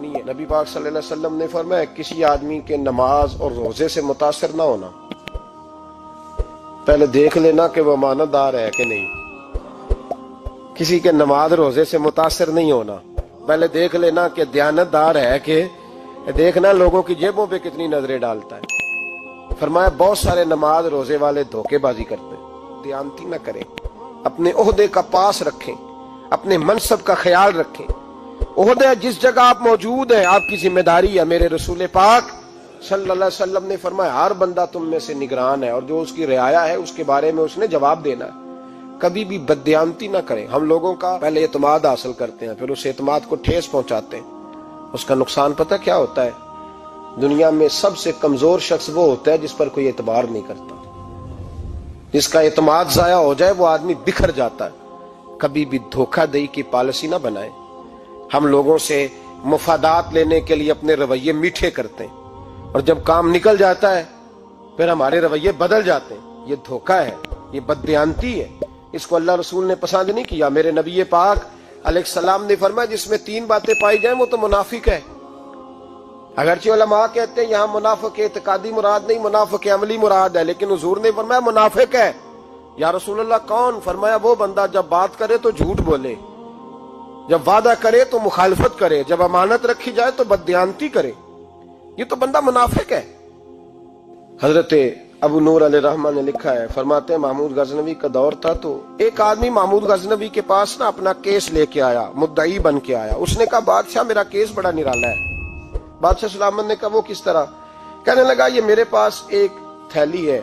نہیں ہے۔ نبی پاک صلی اللہ علیہ وسلم نے فرمایا کسی آدمی کے نماز اور روزے سے متاثر نہ ہونا، پہلے دیکھ لینا کہ وہ امانت دار ہے کہ نہیں۔ کسی کے نماز روزے سے متاثر نہیں ہونا، پہلے دیکھ لینا کہ دیانت دار ہے کہ دیکھنا لوگوں کی جیبوں پہ کتنی نظریں ڈالتا ہے۔ فرمایا بہت سارے نماز روزے والے دھوکے بازی کرتے ہیں، دیانتی نہ کریں، اپنے عہدے کا پاس رکھیں، اپنے منصب کا خیال رکھیں۔ عہدہ جس جگہ آپ موجود ہیں آپ کی ذمہ داری ہے۔ میرے رسول پاک صلی اللہ علیہ وسلم نے فرمایا ہر بندہ تم میں سے نگران ہے، اور جو اس کی رعایا ہے اس کے بارے میں اس نے جواب دینا ہے۔ کبھی بھی بددیانتی نہ کریں۔ ہم لوگوں کا پہلے اعتماد حاصل کرتے ہیں، پھر اس اعتماد کو ٹھیس پہنچاتے ہیں۔ اس کا نقصان پتہ کیا ہوتا ہے؟ دنیا میں سب سے کمزور شخص وہ ہوتا ہے جس پر کوئی اعتبار نہیں کرتا۔ جس کا اعتماد ضائع ہو جائے وہ آدمی بکھر جاتا ہے۔ کبھی بھی دھوکہ دہی کی پالیسی نہ بنائیں۔ ہم لوگوں سے مفادات لینے کے لیے اپنے رویے میٹھے کرتے ہیں، اور جب کام نکل جاتا ہے پھر ہمارے رویے بدل جاتے ہیں۔ یہ دھوکہ ہے، یہ بددیانتی ہے۔ اس کو اللہ رسول نے پسند نہیں کیا۔ میرے نبی پاک علیہ السلام نے فرمایا جس میں 3 باتیں پائی جائیں وہ تو منافق ہے۔ اگرچہ علماء کہتے ہیں یہاں منافق اعتقادی مراد نہیں، منافق عملی مراد ہے، لیکن حضور نے فرمایا منافق ہے۔ یا رسول اللہ کون؟ فرمایا وہ بندہ جب بات کرے تو جھوٹ بولے، جب وعدہ کرے تو مخالفت کرے، جب امانت رکھی جائے تو بددیانتی کرے، یہ تو بندہ منافق ہے۔ حضرت ابو نور علیہ رحمہ نے لکھا ہے، فرماتے ہیں محمود غزنوی کا دور تھا تو ایک آدمی محمود غزنوی کے پاس نا اپنا کیس لے کے آیا، مدعی بن کے آیا۔ اس نے کہا بادشاہ میرا کیس بڑا نرالا ہے۔ بادشاہ سلامت نے کہا وہ کس طرح؟ کہنے لگا یہ میرے پاس ایک تھیلی ہے،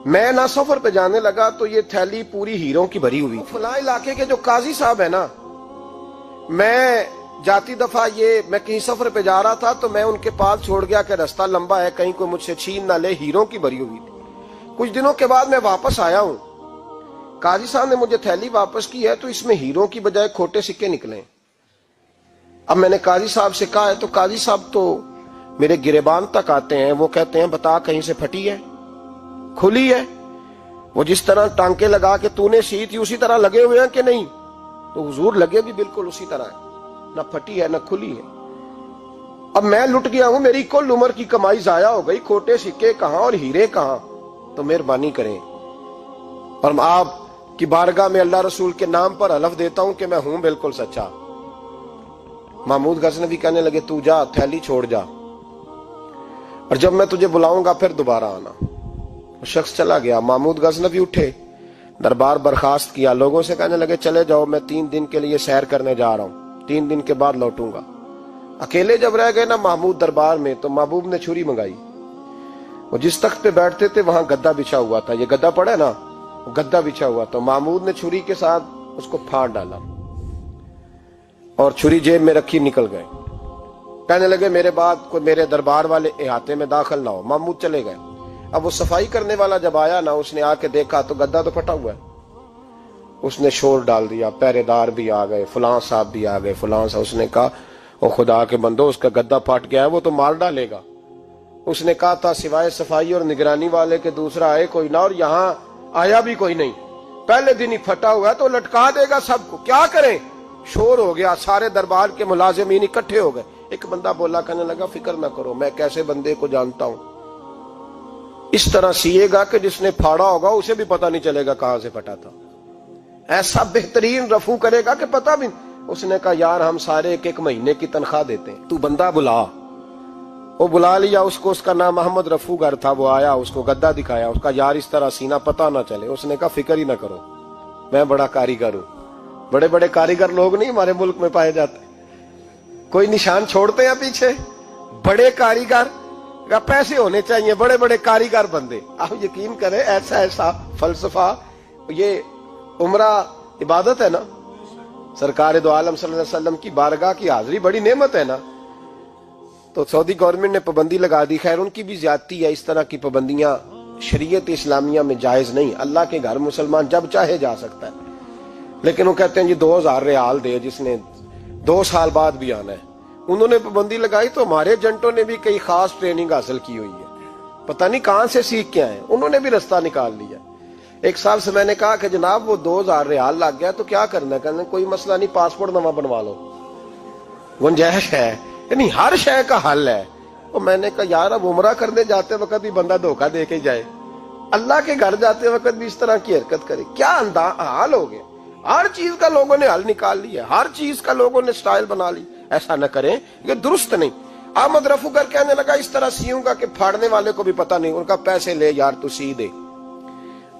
میں نہ سفر پہ جانے لگا تو یہ تھیلی پوری ہیروں کی بھری ہوئی، فلاں علاقے کے جو قاضی صاحب ہے نا، میں جاتی دفعہ میں کہیں سفر پہ جا رہا تھا تو میں ان کے پاس چھوڑ گیا کہ راستہ لمبا ہے، کہیں کوئی مجھ سے چھین نہ لے، ہیروں کی بھری ہوئی تھی۔ کچھ دنوں کے بعد میں واپس آیا ہوں، قاضی صاحب نے مجھے تھیلی واپس کی ہے تو اس میں ہیروں کی بجائے کھوٹے سکے نکلے۔ اب میں نے قاضی صاحب سے کہا ہے تو قاضی صاحب تو میرے گریبان تک آتے ہیں، وہ کہتے ہیں بتا کہیں سے پھٹی ہے، کھلی ہے، وہ جس طرح ٹانکے لگا کے تو نے سی تھی اسی طرح لگے ہوئے ہیں کہ نہیں؟ تو حضور لگے بھی بالکل اسی طرح ہے، نہ پھٹی ہے نہ کھلی ہے۔ اب میں لٹ گیا ہوں، میری کل عمر کی کمائی ضائع ہو گئی، کھوٹے سکے کہاں اور ہیرے کہاں؟ تو مہربانی کریں، اور آپ کی بارگاہ میں اللہ رسول کے نام پر حلف دیتا ہوں کہ میں ہوں بالکل سچا۔ محمود غزنوی کہنے لگے تو جا، تھیلی چھوڑ جا، اور جب میں تجھے بلاؤں گا پھر دوبارہ آنا۔ وہ شخص چلا گیا۔ محمود غزنوی اٹھے، دربار برخاست کیا، لوگوں سے کہنے لگے چلے جاؤ میں 3 دن کے لیے سیر کرنے جا رہا ہوں، 3 دن کے بعد لوٹوں گا۔ اکیلے جب رہ گئے نا محمود دربار میں تو محبوب نے چھری منگائی۔ وہ جس تخت پہ بیٹھتے تھے وہاں گدا بچھا ہوا تھا، یہ گدا پڑا ہے نا، وہ گدا بچھا ہوا تھا۔ محمود نے چھری کے ساتھ اس کو پھاڑ ڈالا اور چھری جیب میں رکھی نکل گئے۔ کہنے لگے میرے بعد کوئی میرے دربار والے احاطے میں داخل نہ ہو۔ محمود چلے گئے۔ اب وہ صفائی کرنے والا جب آیا نا، اس نے آ کے دیکھا تو گدا تو پھٹا ہوا ہے۔ اس نے شور ڈال دیا، پہرے دار بھی آ گئے، فلاں صاحب بھی آ گئے، فلاں صاحب۔ اس نے کہا او خدا کے بندو، اس کا گدا پھٹ گیا ہے، وہ تو مار ڈالے گا۔ اس نے کہا تھا سوائے صفائی اور نگرانی والے کے دوسرا آئے کوئی نہ، اور یہاں آیا بھی کوئی نہیں، پہلے دن ہی پھٹا ہوا ہے تو لٹکا دے گا سب کو، کیا کریں؟ شور ہو گیا، سارے دربار کے ملازمین اکٹھے ہو گئے۔ ایک بندہ بولا، کہنے لگا فکر نہ کرو، میں کیسے بندے کو جانتا ہوں، اس طرح سیے گا کہ جس نے پھاڑا ہوگا اسے بھی پتہ نہیں چلے گا کہاں سے پھٹا تھا، ایسا بہترین رفو کرے گا کہ پتہ بھی۔ اس نے کہا یار ہم سارے 1 مہینے کی تنخواہ دیتے ہیں، تو بندہ بلا۔ وہ بلا لیا اس کو، اس کا نام محمد رفو گر تھا۔ وہ آیا، اس کو گدا دکھایا، اس کا یار اس طرح سینہ پتہ نہ چلے۔ اس نے کہا فکر ہی نہ کرو، میں بڑا کاریگر ہوں۔ بڑے بڑے کاریگر لوگ نہیں ہمارے ملک میں پائے جاتے، کوئی نشان چھوڑتے ہیں پیچھے؟ بڑے کاریگر کا پیسے ہونے چاہیے، بڑے بڑے کاریگر بندے۔ آپ یقین کریں ایسا ایسا فلسفہ، یہ عمرہ عبادت ہے نا، سرکار دو عالم صلی اللہ علیہ وسلم کی بارگاہ کی حاضری بڑی نعمت ہے نا۔ تو سعودی گورنمنٹ نے پابندی لگا دی، خیر ان کی بھی زیادتی ہے، اس طرح کی پابندیاں شریعت اسلامیہ میں جائز نہیں۔ اللہ کے گھر مسلمان جب چاہے جا سکتا ہے، لیکن وہ کہتے ہیں جی 2000 ریال دے جس نے 2 سال بعد بھی آنا ہے۔ انہوں نے پابندی لگائی تو ہمارے ایجنٹوں نے بھی کئی خاص ٹریننگ حاصل کی ہوئی ہے، پتہ نہیں کہاں سے سیکھ کے آئے، انہوں نے بھی رستہ نکال لیا۔ ایک صاحب سے میں نے کہا کہ جناب وہ 2000 ریال لگ گیا تو کیا کرنا ہے؟ کہنے کوئی مسئلہ نہیں، پاسپورٹ نواں بنوا لو، گنجائش ہے۔ یعنی ہر شے کا حل ہے. تو میں نے کہا یار اب عمرہ کرنے جاتے وقت بھی بندہ دھوکہ دے کے جائے, اللہ کے گھر جاتے وقت بھی اس طرح کی حرکت کرے, کیا حال ہو گیا. ہر چیز کا لوگوں نے حل نکال لیا, ہر چیز کا لوگوں نے سٹائل بنا لی. ایسا نہ کریں, یہ درست نہیں. احمد رفوگر کہنے لگا اس طرح سیوں گا کہ پھاڑنے والے کو بھی پتہ نہیں. ان کا پیسے لے یار تو سی دے.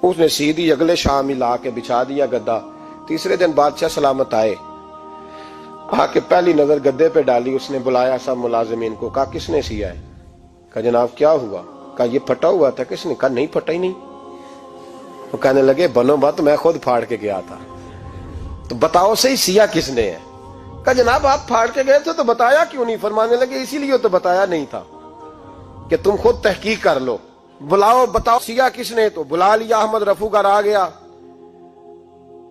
اس نے سی دی, اگلے شام ہی لا کے بچھا دیا گدا. تیسرے دن بادشاہ سلامت آئے, آ کے پہلی نظر گدے پہ ڈالی. اس نے بلایا سب ملازمین کو, کہا کس نے سیا ہے؟ کہا جناب کیا ہوا؟ کہا یہ پھٹا ہوا تھا. کس نے؟ کہا نہیں پھٹا ہی نہیں. وہ کہنے لگے بنو بات, میں خود پھاڑ کے گیا تھا. تو بتاؤ صحیح سیا کس نے ہے؟ کہا جناب آپ پھاڑ کے گئے تھے تو بتایا کیوں نہیں؟ فرمانے لگے اسی لیے تو بتایا نہیں تھا کہ تم خود تحقیق کر لو, بلاؤ بتاؤ سیا کس نے. تو بلا لیا, احمد رفوگر آ گیا.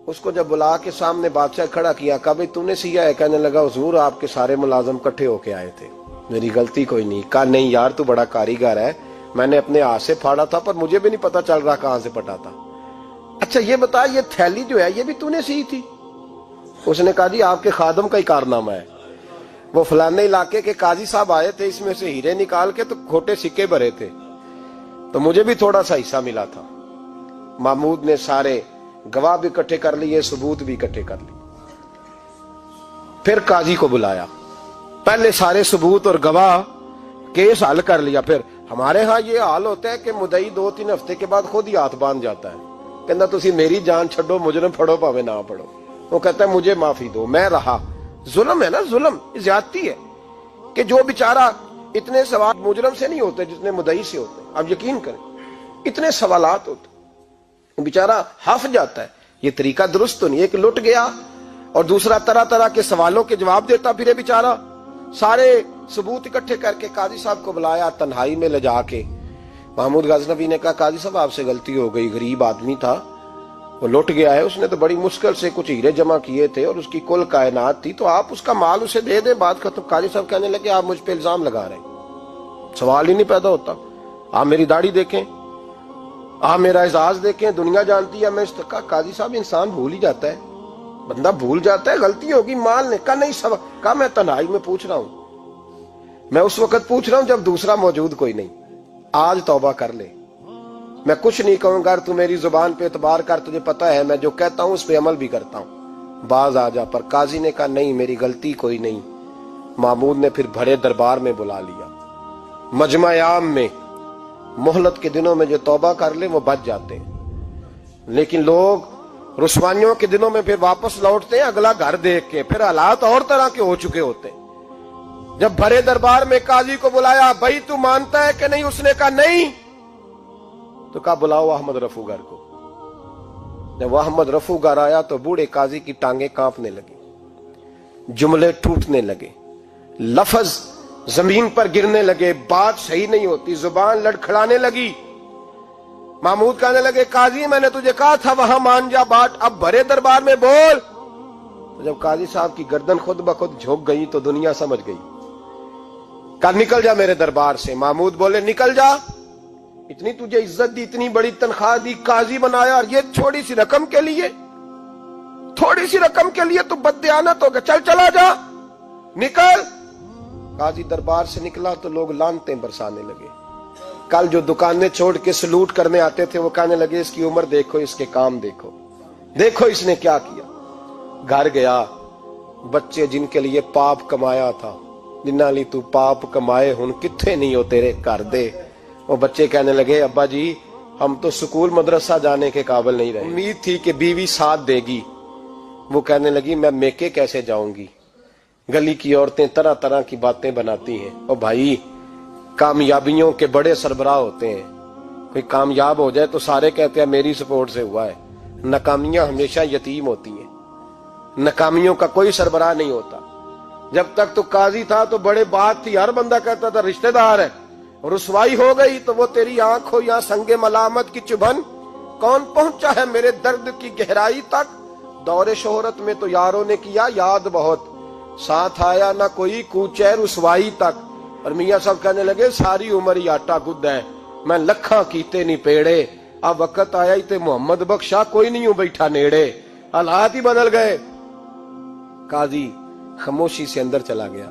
اس کو جب بلا کے سامنے بادشاہ کھڑا کیا, کہا بھئی تم نے سیا ہے؟ کہنے لگا حضور آپ کے سارے ملازم کٹھے ہو کے آئے تھے, میری غلطی کوئی نہیں. کہا نہیں یار تو بڑا کاریگر ہے, میں نے اپنے ہاتھ سے پھاڑا تھا پر مجھے بھی نہیں پتا چل رہا کہاں سے پھٹا تھا. اچھا یہ بتا یہ تھیلی جو ہے یہ بھی تو نے سی تھی؟ اس نے کہا جی آپ کے خادم کا ہی کارنامہ ہے. وہ فلانے علاقے کے قاضی صاحب آئے تھے, اس میں سے ہیرے نکال کے تو کھوٹے سکے بھرے تھے, تو مجھے بھی تھوڑا سا حصہ ملا تھا. محمود نے سارے گواہ بھی اکٹھے کر لیے, ثبوت بھی اکٹھے کر لیے. پھر قاضی کو بلایا, پہلے سارے ثبوت اور گواہ کیس حل کر لیا. پھر ہمارے ہاں یہ حال ہوتا ہے کہ مدعی 2-3 ہفتے کے بعد خود ہی ہاتھ باندھ جاتا ہے, کہنا تسی میری جان چھڈو, مجرم پھڑو پاوے نہ پڑھو. وہ کہتا ہے مجھے معافی دو, میں رہا. ظلم ہے نا, ظلم زیادتی ہے کہ جو بیچارہ اتنے سوال مجرم سے نہیں ہوتے جتنے مدعی سے ہوتے. آپ یقین کریں اتنے سوالات ہوتے, بیچارہ ہف جاتا ہے. یہ طریقہ درست تو نہیں ہے کہ لٹ گیا اور دوسرا طرح طرح کے سوالوں کے جواب دیتا پھرے بیچارہ. سارے ثبوت اکٹھے کر کے قاضی صاحب کو بلایا, تنہائی میں لے جا کے. محمود غزنوی نے کہا قاضی صاحب آپ سے غلطی ہو گئی, غریب آدمی تھا, وہ لٹ گیا ہے, اس نے تو بڑی مشکل سے کچھ ہیرے جمع کیے تھے اور اس کی کل کائنات تھی, تو آپ اس کا مال اسے دے دیں, بات ختم. قاضی صاحب کہنے لگے آپ مجھ پہ الزام لگا رہے ہیں, سوال ہی نہیں پیدا ہوتا. آپ میری داڑھی دیکھیں, آپ میرا اعزاز دیکھیں, دنیا جانتی ہے میں اس کا. قاضی صاحب انسان بھول ہی جاتا ہے, بندہ بھول جاتا ہے, غلطی ہوگی. مال نے کہا نہیں سب, کہا میں تنہائی میں پوچھ رہا ہوں, میں اس وقت پوچھ رہا ہوں جب دوسرا موجود کوئی نہیں. آج توبہ کر لے, میں کچھ نہیں کہوں گا, تو میری زبان پہ اعتبار کر, تجھے پتا ہے میں جو کہتا ہوں اس پہ عمل بھی کرتا ہوں, باز آ جا. پر قاضی نے کہا نہیں میری غلطی کوئی نہیں. محمود نے پھر بڑے دربار میں بلا لیا, مجمع عام میں. مہلت کے دنوں میں جو توبہ کر لے وہ بچ جاتے ہیں, لیکن لوگ رسوائیوں کے دنوں میں پھر واپس لوٹتے ہیں اگلا گھر دیکھ کے, پھر حالات اور طرح کے ہو چکے ہوتے ہیں. جب بڑے دربار میں قاضی کو بلایا, بھائی تو مانتا ہے کہ نہیں؟ اس نے کہا نہیں. تو کہا بلاؤ احمد رفوگر کو. جب احمد رفوگر آیا تو بوڑھے قاضی کی ٹانگیں کانپنے لگی, جملے ٹوٹنے لگے, لفظ زمین پر گرنے لگے, بات صحیح نہیں ہوتی, زبان لڑکھڑانے لگی. محمود کہنے لگے قاضی میں نے تجھے کہا تھا وہاں مان جا بات, اب بڑے دربار میں بول. تو جب قاضی صاحب کی گردن خود بخود جھک گئی تو دنیا سمجھ گئی. کہا نکل جا میرے دربار سے. محمود بولے نکل جا, اتنی تجھے عزت دی, اتنی بڑی تنخواہ دی, قاضی بنایا, اور یہ تھوڑی سی رقم کے لیے, تھوڑی سی رقم کے لیے تو بددیانت ہو گیا, چل چلا جا, نکل. قاضی دربار سے نکلا تو لوگ لعنتیں برسانے لگے. کل جو دکانیں چھوڑ کے سلوٹ کرنے آتے تھے وہ کہنے لگے اس کی عمر دیکھو, اس کے کام دیکھو, دیکھو اس نے کیا کیا. گھر گیا, بچے جن کے لیے پاپ کمایا تھا, جنہاں لی تو پاپ کمائے ہن کتھے نہیں ہو تیرے کر دے. وہ بچے کہنے لگے ابا جی ہم تو سکول مدرسہ جانے کے قابل نہیں رہے, امید تھی کہ بیوی ساتھ دے گی. وہ کہنے لگی میں میکے کیسے جاؤں گی, گلی کی عورتیں طرح طرح کی باتیں بناتی ہیں. او بھائی کامیابیوں کے بڑے سربراہ ہوتے ہیں, کوئی کامیاب ہو جائے تو سارے کہتے ہیں میری سپورٹ سے ہوا ہے. ناکامیاں ہمیشہ یتیم ہوتی ہیں, ناکامیوں کا کوئی سربراہ نہیں ہوتا. جب تک تو قاضی تھا تو بڑے بات تھی, ہر بندہ کہتا تھا رشتہ دار ہے. رسوائی ہو گئی تو وہ تیری آنکھ ہو یا سنگ ملامت کی چبھن, کون پہنچا ہے میرے درد کی گہرائی تک. دور شہرت میں تو یاروں نے کیا یاد بہت, ساتھ آیا نہ کوئی کوچے رسوائی تک. اور میاں صاحب کہنے لگے ساری عمر ہی آٹا گد ہے, میں لکھاں کیتے نہیں پیڑے, اب وقت آیا ہی تے محمد بخشا کوئی نہیں ہوں بیٹھا نیڑے. حالات ہی بدل گئے. قاضی خاموشی سے اندر چلا گیا,